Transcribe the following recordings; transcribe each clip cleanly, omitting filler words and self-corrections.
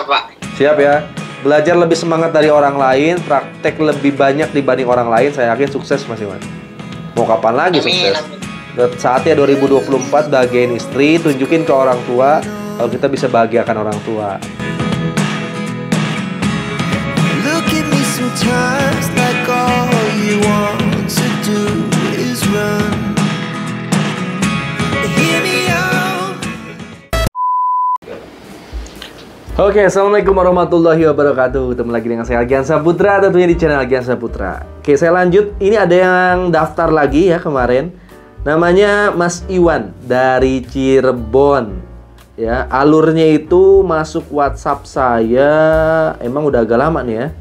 Pak. Siap ya. Belajar lebih semangat dari orang lain, praktek lebih banyak dibanding orang lain. Saya yakin sukses Mas Iwan. Mau kapan lagi sukses? Saatnya 2024 bahagiain istri, tunjukin ke orang tua kalau kita bisa bahagiakan orang tua. Look at me sometimes like all you want to do is run. Hear me out. Oke, assalamualaikum warahmatullahi wabarakatuh. Ketemu lagi dengan saya Algian Saputra, tentunya di channel Algian Saputra. Oke, saya lanjut. Ini ada yang daftar lagi ya kemarin. Namanya Mas Iwan dari Cirebon. Ya, alurnya itu masuk WhatsApp saya. Emang udah agak lama nih ya.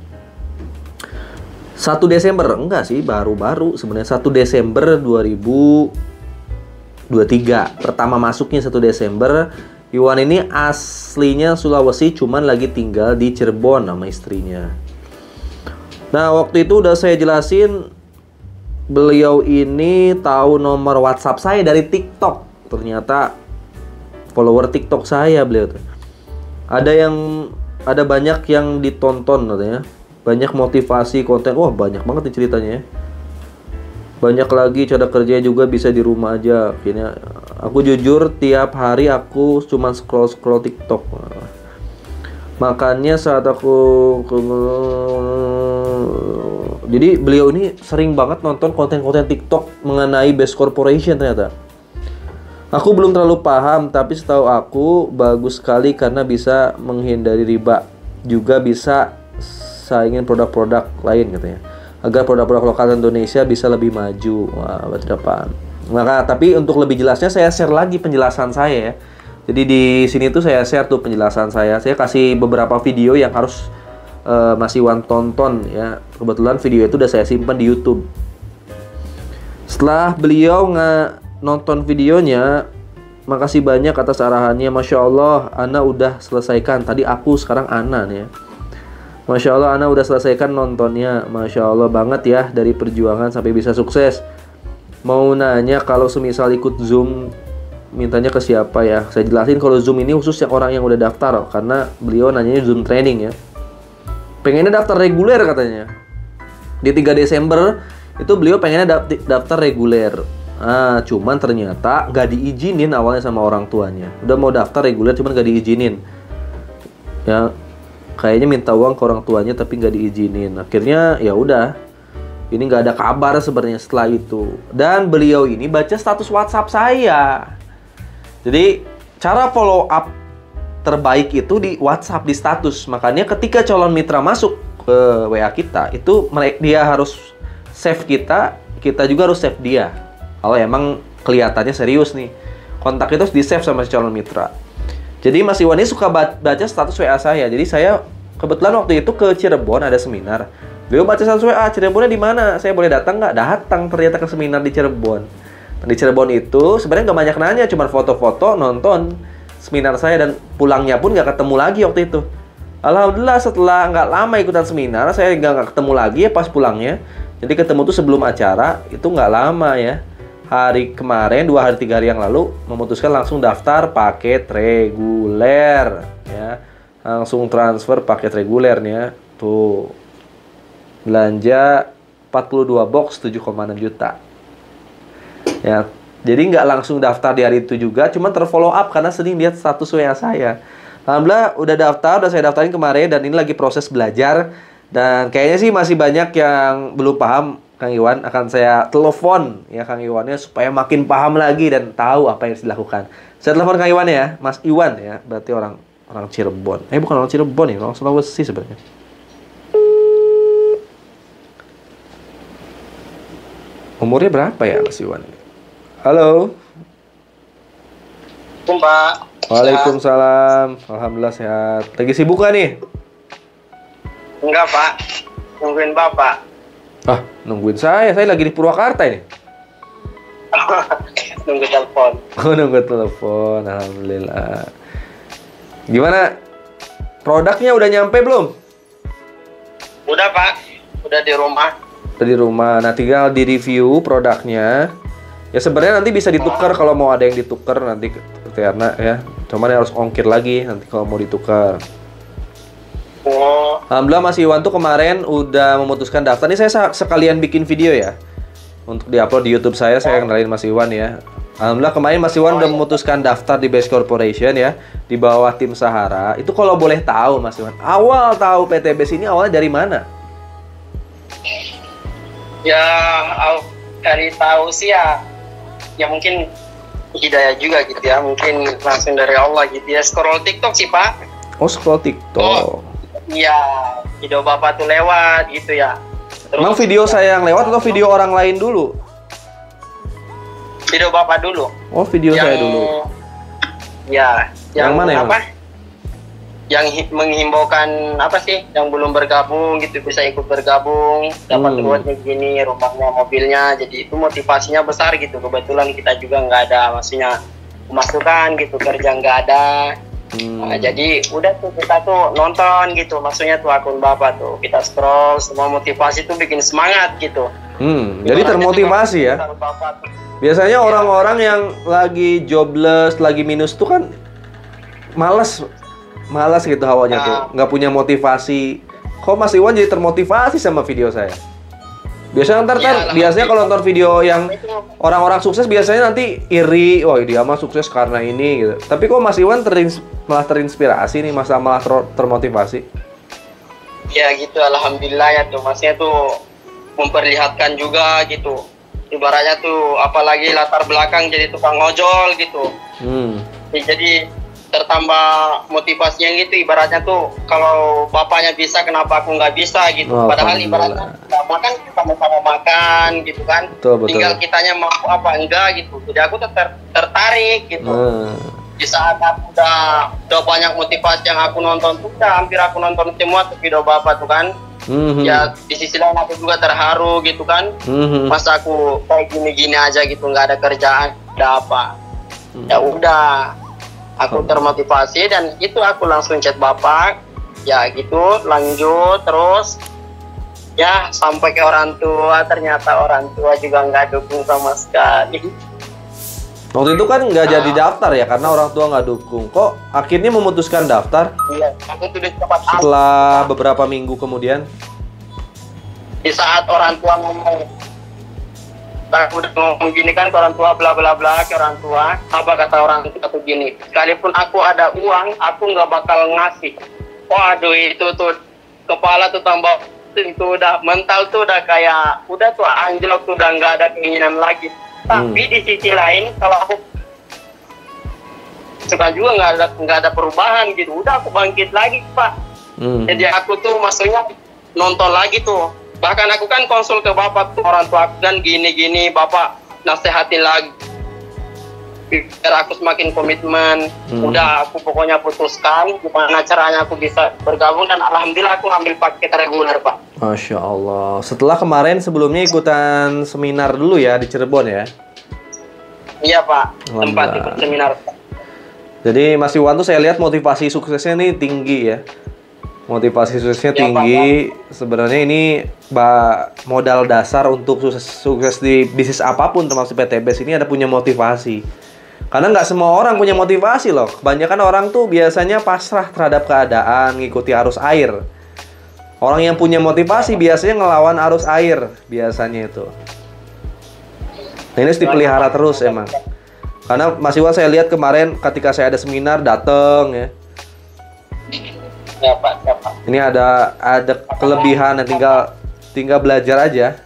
1 Desember, enggak sih, baru-baru sebenarnya 1 Desember 2023. Pertama masuknya 1 Desember. Iwan ini aslinya Sulawesi, cuman lagi tinggal di Cirebon sama istrinya. Nah, waktu itu udah saya jelasin, beliau ini tahu nomor WhatsApp saya dari TikTok. Ternyata follower TikTok saya beliau tuh. Ada banyak yang ditonton katanya. Banyak motivasi konten. Wah, banyak banget nih ceritanya ya. Banyak lagi cara kerja juga bisa di rumah aja. Akhirnya aku jujur tiap hari aku cuma scroll TikTok. Makanya saat jadi beliau ini sering banget nonton konten-konten TikTok mengenai Best Corporation ternyata. Aku belum terlalu paham, tapi setahu aku bagus sekali karena bisa menghindari riba. Juga bisa saingin produk-produk lain katanya. Agar produk-produk lokal Indonesia bisa lebih maju. Wah, berarti depan. Maka tapi untuk lebih jelasnya saya share lagi penjelasan saya ya. Jadi di sini tuh saya share tuh penjelasan saya. Saya kasih beberapa video yang harus Mas Iwan tonton ya. Kebetulan video itu udah saya simpan di YouTube. Setelah beliau nonton videonya, makasih banyak atas arahannya. Masya Allah, Ana udah selesaikan. Tadi aku, sekarang Ana nih ya. Masya Allah, Ana udah selesaikan nontonnya. Masya Allah banget ya, dari perjuangan sampai bisa sukses. Mau nanya kalau semisal ikut Zoom, mintanya ke siapa ya? Saya jelasin kalau Zoom ini khusus yang orang yang udah daftar, karena beliau nanyanya Zoom training ya. Pengennya daftar reguler katanya. Di 3 Desember itu beliau pengennya daftar reguler. Ah, cuman ternyata nggak diizinin awalnya sama orang tuanya. Udah mau daftar reguler cuman nggak diizinin. Ya, kayaknya minta uang ke orang tuanya tapi nggak diizinin. Akhirnya ya udah, ini nggak ada kabar sebenarnya setelah itu. Dan beliau ini baca status WhatsApp saya. Jadi cara follow up terbaik itu di WhatsApp, di status. Makanya ketika calon mitra masuk ke WA kita, itu dia harus save kita, kita juga harus save dia. Kalau emang kelihatannya serius nih, kontak itu harus di save sama si calon mitra. Jadi Mas Iwan ini suka baca status WA saya. Jadi saya kebetulan waktu itu ke Cirebon ada seminar. Beliau baca status WA, Cirebonnya di mana? Saya boleh datang nggak? Datang ternyata ke seminar di Cirebon. Nah, di Cirebon itu sebenarnya nggak banyak nanya, cuma foto-foto, nonton seminar saya, dan pulangnya pun nggak ketemu lagi waktu itu. Alhamdulillah setelah nggak lama ikutan seminar, saya nggak ketemu lagi ya pas pulangnya. Jadi ketemu tuh sebelum acara, itu nggak lama ya. Hari kemarin, 2 hari 3 hari yang lalu, memutuskan langsung daftar paket reguler ya. Langsung transfer paket regulernya. Tuh. Belanja 42 box 7,6 juta. Ya, jadi nggak langsung daftar di hari itu juga, cuman terfollow up karena sering lihat status WA saya. Alhamdulillah udah daftar, udah saya daftarin kemarin, dan ini lagi proses belajar. Dan kayaknya sih masih banyak yang belum paham. Kang Iwan akan saya telepon ya Kang Iwannya supaya makin paham lagi dan tahu apa yang harus dilakukan. Saya telepon Kang Iwan ya, Mas Iwan ya, berarti orang Cirebon. Bukan orang Cirebon ya, orang Sulawesi sebenarnya. Umurnya berapa ya Mas Iwan? Halo. Pak. Waalaikumsalam. Alhamdulillah sehat. Lagi sibuk gak nih? Enggak, Pak. Nungguin Bapak. Ah, nungguin saya lagi di Purwakarta ini. Nunggu telepon. Oh, nunggu telepon. Alhamdulillah. Gimana? Produknya udah nyampe belum? Udah, Pak. Udah di rumah. Udah di rumah. Nah, tinggal di review produknya. Ya sebenarnya nanti bisa ditukar kalau mau ada yang ditukar nanti karena ya. Cuman harus ongkir lagi nanti kalau mau ditukar. Alhamdulillah Mas Iwan tuh kemarin udah memutuskan daftar. Ini saya sekalian bikin video ya. Untuk diupload di YouTube saya kenalin Mas Iwan ya. Alhamdulillah kemarin Mas Iwan udah memutuskan daftar di Best Corporation ya. Di bawah tim Sahara. Itu kalau boleh tahu Mas Iwan, awal tahu PT Best ini awalnya dari mana? Ya, dari tahu sih ya mungkin hidayah juga gitu ya. Mungkin langsung dari Allah gitu ya. Scroll TikTok sih Pak. Oh, scroll TikTok. Iya, video Bapak tuh lewat gitu ya. Terus, Emang video saya yang lewat atau video orang lain dulu? Video Bapak dulu. Oh, video saya dulu. Ya, Yang mana ya? apa? Yang menghimbaukan apa sih? Yang belum bergabung gitu bisa ikut bergabung, dapat rewardnya gini, rumahnya, mobilnya. Jadi itu motivasinya besar gitu. Kebetulan kita juga nggak ada, maksudnya pemasukan gitu, kerja nggak ada. Nah, jadi udah tuh kita tuh nonton gitu, maksudnya tuh akun Bapak tuh kita scroll, semua motivasi tuh bikin semangat gitu. Jadi termotivasi ya. Biasanya orang-orang yang lagi jobless, lagi minus tuh kan malas gitu hawanya tuh, nggak punya motivasi. Kok Mas Iwan jadi termotivasi sama video saya? Biasanya biasanya kalau nonton video yang orang-orang sukses biasanya nanti iri, oh dia mah sukses karena ini gitu. Tapi kok Mas Iwan malah terinspirasi nih, malah termotivasi? Ya gitu, alhamdulillah ya tuh, maksudnya tuh memperlihatkan juga gitu. Ibaratnya tuh apalagi latar belakang jadi tukang ojol gitu. Jadi tertambah motivasinya gitu, ibaratnya tuh kalau bapaknya bisa kenapa aku nggak bisa gitu. Padahal ibaratnya makan sama-sama makan gitu kan. Betul. Tinggal kitanya mau apa enggak gitu. Jadi aku tertarik gitu. Di saat aku udah banyak motivasi yang aku nonton tuh, hampir aku nonton semua tuh video Bapak tuh kan. Ya di sisi lain aku juga terharu gitu kan. Masa aku kayak gini-gini aja gitu, nggak ada kerjaan, ada apa. Ya udah, aku termotivasi dan itu aku langsung chat Bapak. Ya gitu, lanjut terus. Ya sampai ke orang tua, ternyata orang tua juga nggak dukung sama sekali. Waktu itu kan nggak jadi daftar ya, karena orang tua nggak dukung. Kok akhirnya memutuskan daftar? Iya, aku tuh Setelah beberapa minggu kemudian? Di saat orang tua ngomong, aku udah ngomong gini kan ke orang tua, bla bla bla ke orang tua. Apa kata orang tua tuh gini, sekalipun aku ada uang, aku nggak bakal ngasih. Waduh itu tuh kepala tuh tambah, itu udah mental tuh udah kayak, udah tuh anjlok tuh, udah nggak ada keinginan lagi. Tapi di sisi lain kalau aku suka juga nggak ada perubahan gitu, udah aku bangkit lagi Pak. Jadi aku tuh maksudnya nonton lagi tuh, bahkan aku kan konsul ke Bapak tuh, orang tua aku kan gini Bapak nasehatin lagi biar aku semakin komitmen. Udah aku pokoknya putuskan gimana caranya aku bisa bergabung dan alhamdulillah aku ambil paket reguler Pak. Masya Allah. Setelah kemarin sebelumnya ikutan seminar dulu ya di Cirebon ya? Iya Pak, tempat ikut seminar. Jadi Mas Iwan tuh saya lihat motivasi suksesnya nih tinggi ya. Motivasi suksesnya tinggi. Sebenarnya ini modal dasar untuk sukses di bisnis apapun termasuk PT Best ini ada punya motivasi. Karena nggak semua orang punya motivasi loh. Kebanyakan orang tuh biasanya pasrah terhadap keadaan, ngikuti arus air. Orang yang punya motivasi biasanya ngelawan arus air, biasanya itu. Nah, ini harus dipelihara terus emang. Karena Mas Iwan saya lihat kemarin ketika saya ada seminar datang ya. Ya Pak. Ini ada kelebihan dan tinggal belajar aja.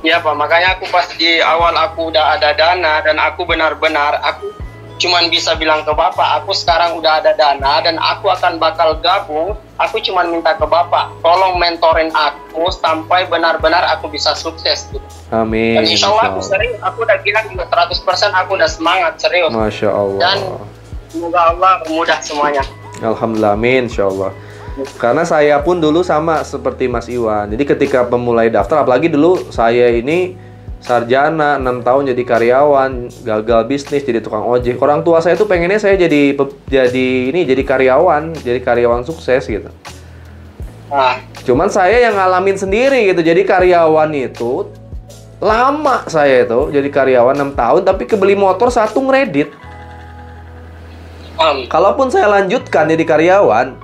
Ya Pak, makanya aku pas di awal aku udah ada dana dan aku benar-benar aku cuman bisa bilang ke Bapak, aku sekarang udah ada dana dan aku akan bakal gabung. Aku cuman minta ke Bapak, tolong mentorin aku sampai benar-benar aku bisa sukses gitu. Amin. Dan insya Allah aku serius, aku udah bilang juga 100% aku udah semangat, serius. Masya Allah. Dan semoga Allah mudah semuanya. Alhamdulillah, amin, insya Allah. Karena saya pun dulu sama seperti Mas Iwan. Jadi ketika memulai daftar, apalagi dulu saya ini sarjana, 6 tahun jadi karyawan, gagal bisnis, jadi tukang ojek. Orang tua saya tuh pengennya saya jadi karyawan sukses gitu. Cuman saya yang ngalamin sendiri gitu. Jadi karyawan itu lama saya itu jadi karyawan 6 tahun tapi kebeli motor satu ngeredit. Kalaupun saya lanjutkan jadi karyawan,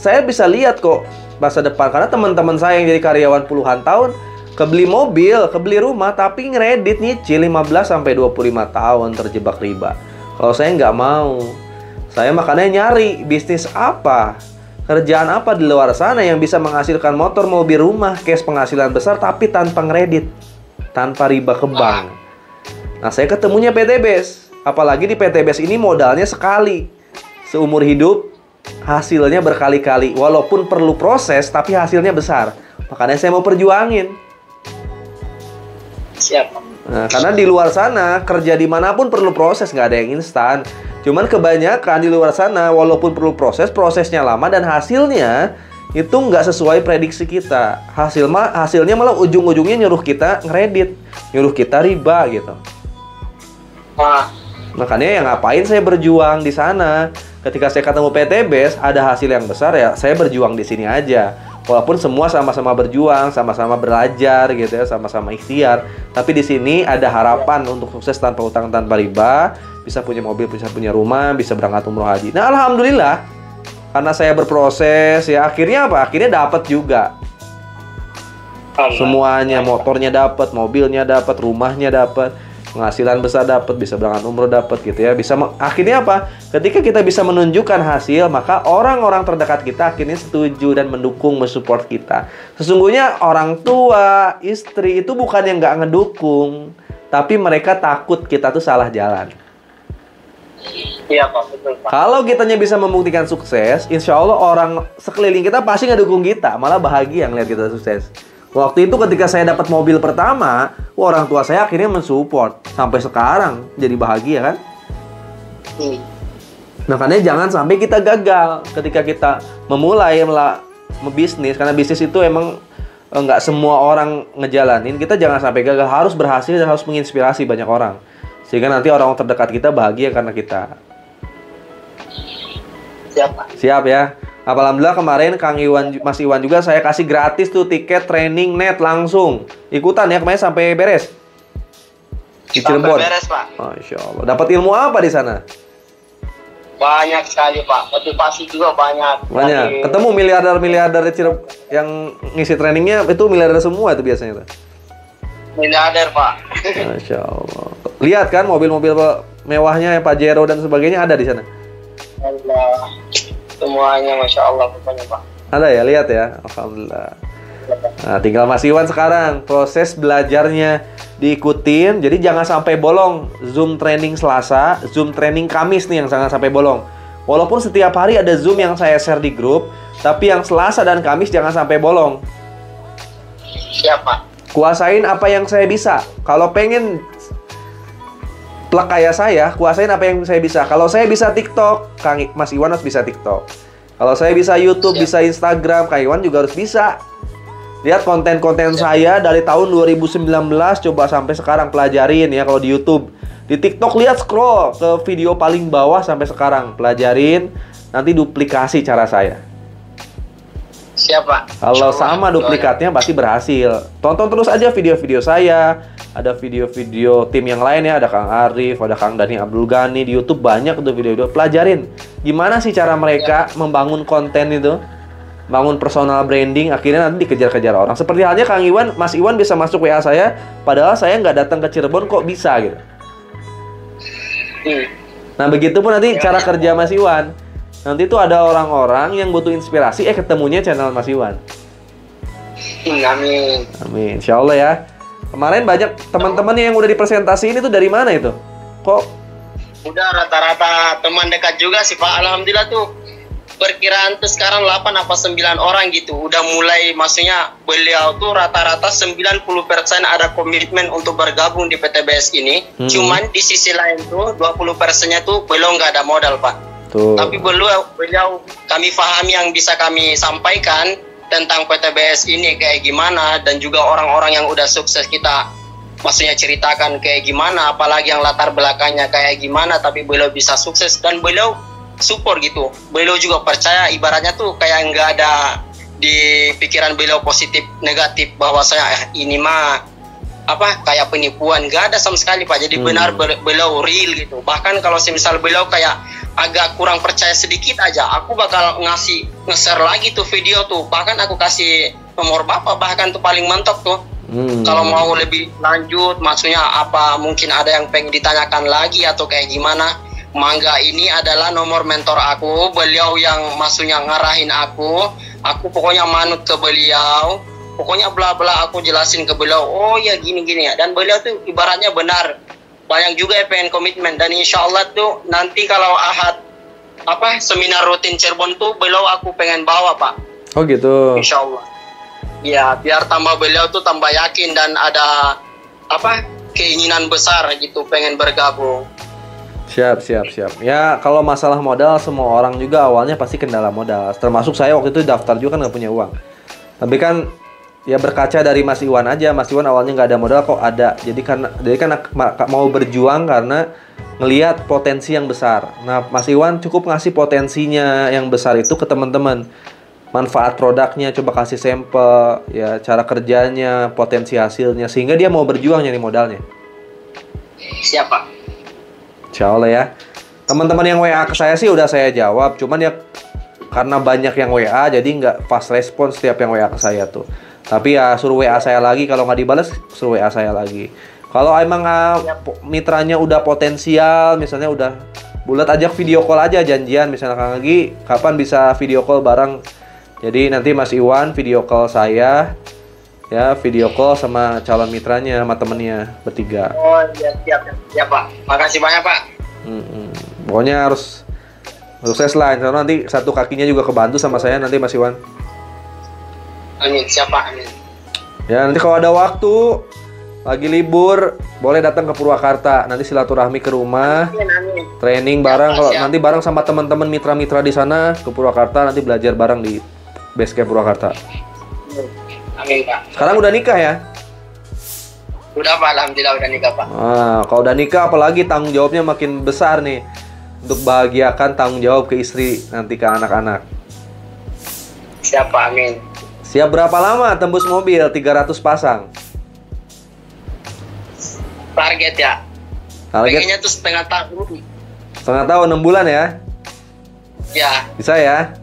saya bisa lihat kok masa depan, karena teman-teman saya yang jadi karyawan puluhan tahun kebeli mobil, kebeli rumah, tapi ngeredit nyicil 15-25 tahun terjebak riba. Kalau saya nggak mau. Saya makanya nyari bisnis apa, kerjaan apa di luar sana yang bisa menghasilkan motor, mobil, rumah, cash penghasilan besar tapi tanpa ngeredit, tanpa riba ke bank. Nah, saya ketemunya PTBS. Apalagi di PTBS ini modalnya sekali. Seumur hidup, hasilnya berkali-kali. Walaupun perlu proses, tapi hasilnya besar. Makanya saya mau perjuangin. Siap. Nah, karena di luar sana, kerja dimanapun perlu proses, nggak ada yang instan. Cuman kebanyakan di luar sana, walaupun perlu proses, prosesnya lama dan hasilnya itu nggak sesuai prediksi kita. Hasilnya malah ujung-ujungnya nyuruh kita ngeredit, nyuruh kita riba gitu. Makanya ya ngapain saya berjuang di sana? Ketika saya ketemu PTBS, ada hasil yang besar, ya saya berjuang di sini aja. Walaupun semua sama-sama berjuang, sama-sama belajar gitu ya, sama-sama ikhtiar. Tapi di sini ada harapan untuk sukses tanpa utang, tanpa riba, bisa punya mobil, bisa punya rumah, bisa berangkat umroh haji. Nah, alhamdulillah, karena saya berproses, ya akhirnya apa? Akhirnya dapat juga. Semuanya, motornya dapat, mobilnya dapat, rumahnya dapat, penghasilan besar dapat, bisa berangkat umroh dapat gitu ya. Akhirnya apa? Ketika kita bisa menunjukkan hasil, maka orang-orang terdekat kita akhirnya setuju dan mendukung, mensupport kita. Sesungguhnya orang tua, istri itu bukan yang nggak ngedukung, tapi mereka takut kita tuh salah jalan. Iya Pak, betul Pak. Kalau kitanya bisa membuktikan sukses, insya Allah orang sekeliling kita pasti ngedukung kita, malah bahagia ngeliat kita sukses. Waktu itu ketika saya dapat mobil pertama, orang tua saya akhirnya mensupport. Sampai sekarang jadi bahagia kan? Makanya jangan sampai kita gagal ketika kita memulai bisnis. Karena bisnis itu emang nggak semua orang ngejalanin. Kita jangan sampai gagal, harus berhasil dan harus menginspirasi banyak orang. Sehingga nanti orang terdekat kita bahagia karena kita. Siap Pak. Siap ya. Alhamdulillah kemarin Mas Iwan juga saya kasih gratis tuh tiket training net langsung. Ikutan ya kemarin sampai beres. Di Cirebon. Sampai beres Pak. Masya Allah. Dapat ilmu apa di sana? Banyak sekali Pak. Motivasi juga banyak. Banyak. Ketemu miliarder di Cirebon yang ngisi trainingnya itu miliarder semua itu biasanya tuh. Miliarder Pak. Masya Allah. Lihat kan mobil-mobil mewahnya Pajero dan sebagainya ada di sana. Allah. Semuanya Masya Allah pokoknya Pak. Ada ya, lihat ya. Alhamdulillah. Nah, tinggal Mas Iwan sekarang proses belajarnya diikutin. Jadi jangan sampai bolong. Zoom training Selasa, Zoom training Kamis nih yang jangan sampai bolong. Walaupun setiap hari ada Zoom yang saya share di grup, tapi yang Selasa dan Kamis jangan sampai bolong. Siap Pak. Kuasain apa yang saya bisa. Kalau pengen plek kayak saya, kuasain apa yang saya bisa. Kalau saya bisa TikTok, Mas Iwan harus bisa TikTok. Kalau saya bisa YouTube, bisa Instagram, Kang Iwan juga harus bisa. Lihat konten-konten saya dari tahun 2019, coba sampai sekarang pelajarin ya kalau di YouTube. Di TikTok lihat scroll ke video paling bawah sampai sekarang, pelajarin, nanti duplikasi cara saya. Siap Pak. Kalau sama duplikatnya pasti berhasil. Tonton terus aja video-video saya. Ada video-video tim yang lain ya, ada Kang Arif, ada Kang Dani Abdul Ghani di YouTube, banyak tuh video-video. Pelajarin gimana sih cara mereka membangun konten itu, bangun personal branding, akhirnya nanti dikejar-kejar orang. Seperti halnya Kang Iwan, Mas Iwan bisa masuk WA saya, padahal saya nggak datang ke Cirebon kok bisa gitu. Nah begitu pun nanti cara kerja Mas Iwan. Nanti tuh ada orang-orang yang butuh inspirasi, ketemunya channel Mas Iwan. Amin. Amin, insya Allah ya. Kemarin banyak teman-teman yang udah dipresentasiin itu dari mana itu? Kok? Udah rata-rata teman dekat juga sih Pak. Alhamdulillah tuh perkiraan tuh sekarang 8 apa 9 orang gitu. Udah mulai, maksudnya beliau tuh rata-rata 90% ada komitmen untuk bergabung di PTBS ini. Cuman di sisi lain tuh 20%-nya tuh belum nggak ada modal Pak. Tuh. Tapi beliau kami pahami yang bisa kami sampaikan tentang PTBS ini kayak gimana, dan juga orang-orang yang udah sukses kita maksudnya ceritakan kayak gimana, apalagi yang latar belakangnya kayak gimana, tapi beliau bisa sukses dan beliau support gitu. Beliau juga percaya, ibaratnya tuh kayak nggak ada di pikiran beliau positif negatif bahwa saya ini mah apa kayak penipuan, nggak ada sama sekali Pak. Jadi benar beliau real gitu. Bahkan kalau semisal beliau kayak agak kurang percaya sedikit aja, aku bakal nge-share lagi tuh video tuh. Bahkan aku kasih nomor bapak, bahkan tuh paling mentok tuh. Kalau mau lebih lanjut, maksudnya apa, mungkin ada yang pengen ditanyakan lagi atau kayak gimana, mangga, ini adalah nomor mentor aku, beliau yang maksudnya ngarahin aku pokoknya manut ke beliau, pokoknya bla bla aku jelasin ke beliau, oh ya gini ya, dan beliau tuh ibaratnya benar, banyak juga yang pengen komitmen, dan insya Allah tuh nanti kalau Ahad seminar rutin Cirebon tuh beliau aku pengen bawa Pak. Oh gitu. Insya Allah. Ya, biar tambah beliau tuh tambah yakin dan ada keinginan besar gitu pengen bergabung. Siap. Ya kalau masalah modal, semua orang juga awalnya pasti kendala modal. Termasuk saya waktu itu daftar juga kan nggak punya uang. Tapi kan ya berkaca dari Mas Iwan aja. Mas Iwan awalnya nggak ada modal kok ada. Jadi kan mau berjuang karena ngelihat potensi yang besar. Nah Mas Iwan cukup ngasih potensinya yang besar itu ke teman-teman. Manfaat produknya, coba kasih sampel, ya cara kerjanya, potensi hasilnya, sehingga dia mau berjuang nyari modalnya. Siapa? Insya Allah ya. Teman-teman yang WA ke saya sih udah saya jawab, cuman ya karena banyak yang WA jadi nggak fast respon setiap yang WA ke saya tuh. Tapi ya suruh WA saya lagi, kalau nggak dibalas suruh WA saya lagi. Kalau emang mitranya udah potensial, misalnya udah bulat, ajak video call aja, janjian misalnya Kang Agi kapan bisa video call bareng. Jadi nanti Mas Iwan video call saya, ya video call sama calon mitranya, sama temennya bertiga. Oh iya, siap Pak. Makasih banyak Pak. Pokoknya harus sukses lah. Nanti satu kakinya juga kebantu sama saya nanti Mas Iwan. Amin, siap Pak. Amin. Ya nanti kalau ada waktu lagi libur boleh datang ke Purwakarta. Nanti silaturahmi ke rumah. Amin. Training bareng. Kalau nanti bareng sama teman-teman mitra-mitra di sana ke Purwakarta, nanti belajar bareng di Basecamp Purwakarta. Amin Pak. Sekarang udah nikah ya? Udah Pak, alhamdulillah udah nikah Pak. Kalau udah nikah apalagi tanggung jawabnya makin besar nih. Untuk bahagiakan tanggung jawab ke istri, nanti ke anak-anak. Siap Pak, amin. Siap berapa lama tembus mobil 300 pasang? Target ya? Pengennya tuh setengah tahun. Setengah tahun, 6 bulan ya? Ya. Bisa ya?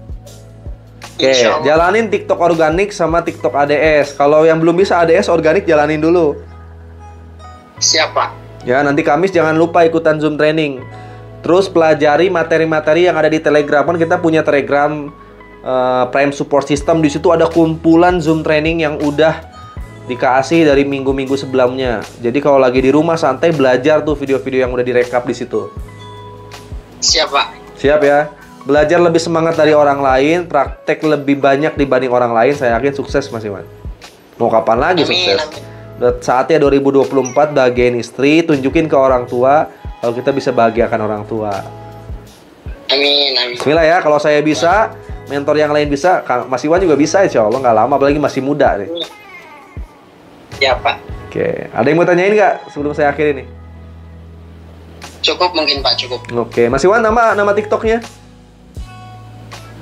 Oke, jalanin TikTok organik sama TikTok ADS. Kalau yang belum bisa ADS organik jalanin dulu. Siap Pak. Ya, nanti Kamis jangan lupa ikutan Zoom training. Terus pelajari materi-materi yang ada di Telegram. Kan kita punya Telegram Prime Support System. Di situ ada kumpulan Zoom training yang udah dikasih dari minggu-minggu sebelumnya. Jadi kalau lagi di rumah santai belajar tuh video-video yang udah direkap di situ. Siap Pak. Siap ya. Belajar lebih semangat dari orang lain, praktek lebih banyak dibanding orang lain, saya yakin sukses Mas Iwan. Mau kapan lagi sukses? Udah saatnya 2024 bahagiain istri, tunjukin ke orang tua kalau kita bisa bahagiakan orang tua. Amin. Bismillah ya, kalau saya bisa, mentor yang lain bisa, Mas Iwan juga bisa insya Allah, nggak lama, apalagi masih muda nih. Ya Pak. Oke, ada yang mau tanyain nggak sebelum saya akhiri nih? Cukup mungkin Pak, cukup. Oke, Mas Iwan nama TikToknya?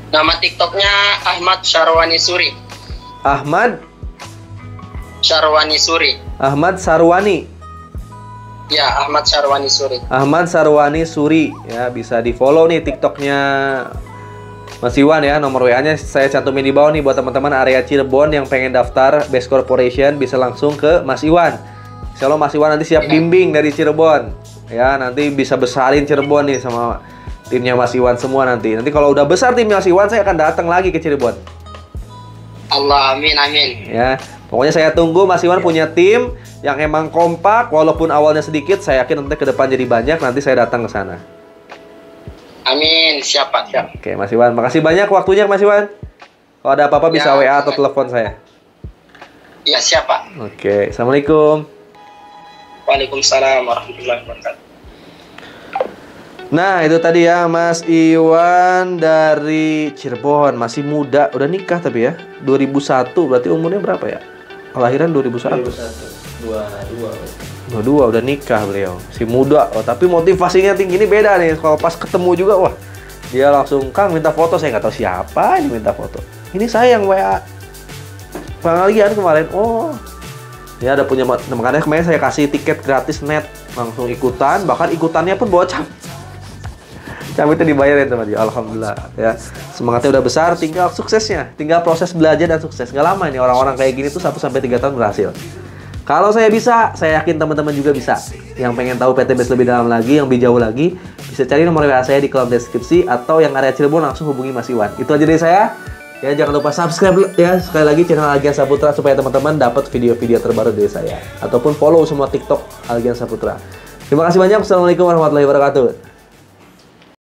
Nama TikToknya Ahmad Syarwani Suri. Ahmad Syarwani Suri. Ahmad Sarwani. Ya, Ahmad Syarwani Suri. Ahmad Sarwani Suri. Ya, bisa di-follow nih TikToknya Mas Iwan ya. Nomor WA-nya saya cantumin di bawah nih buat teman-teman area Cirebon yang pengen daftar Best Corporation, bisa langsung ke Mas Iwan. Insya Allah Mas Iwan nanti siap bimbing dari Cirebon. Ya, nanti bisa besarin Cirebon nih sama timnya Mas Iwan semua nanti. Nanti kalau udah besar timnya Mas Iwan, saya akan datang lagi ke Cirebon. Allah, amin. Ya, pokoknya saya tunggu Mas Iwan punya tim yang emang kompak, walaupun awalnya sedikit, saya yakin nanti ke depan jadi banyak, nanti saya datang ke sana. Amin, siap Pak, siap. Oke, Mas Iwan, makasih banyak waktunya Mas Iwan. Kalau ada apa-apa bisa WA atau telepon saya. Ya, siap Pak. Oke, Assalamualaikum. Waalaikumsalam warahmatullahi wabarakatuh. Nah, itu tadi ya Mas Iwan dari Cirebon, masih muda, udah nikah tapi ya. 2001, berarti umurnya berapa ya? Kelahiran 2001. 22 udah nikah beliau. Si muda, tapi motivasinya tinggi. Ini beda nih, kalau pas ketemu juga wah. Dia langsung, "Kang, minta foto." Saya nggak tahu siapa ini minta foto. Ini saya yang WA pengalian kemarin. Oh. Dia ada punya, makanya kemarin saya kasih tiket gratis net, langsung ikutan, bahkan ikutannya pun bawa cap. Tapi itu dibayarin sama dia, alhamdulillah ya. Semangatnya udah besar, tinggal suksesnya, tinggal proses belajar dan sukses. Nggak lama ini orang-orang kayak gini tuh 1-3 tahun berhasil. Kalau saya bisa, saya yakin teman-teman juga bisa. Yang pengen tahu PTBS lebih dalam lagi, yang lebih jauh lagi, bisa cari nomor WA saya di kolom deskripsi atau yang area Cirebon langsung hubungi Mas Iwan. Itu aja dari saya. Ya, jangan lupa subscribe ya sekali lagi channel Algian Saputra supaya teman-teman dapat video-video terbaru dari saya ataupun follow semua TikTok Algian Saputra. Terima kasih banyak. Wassalamualaikum warahmatullahi wabarakatuh.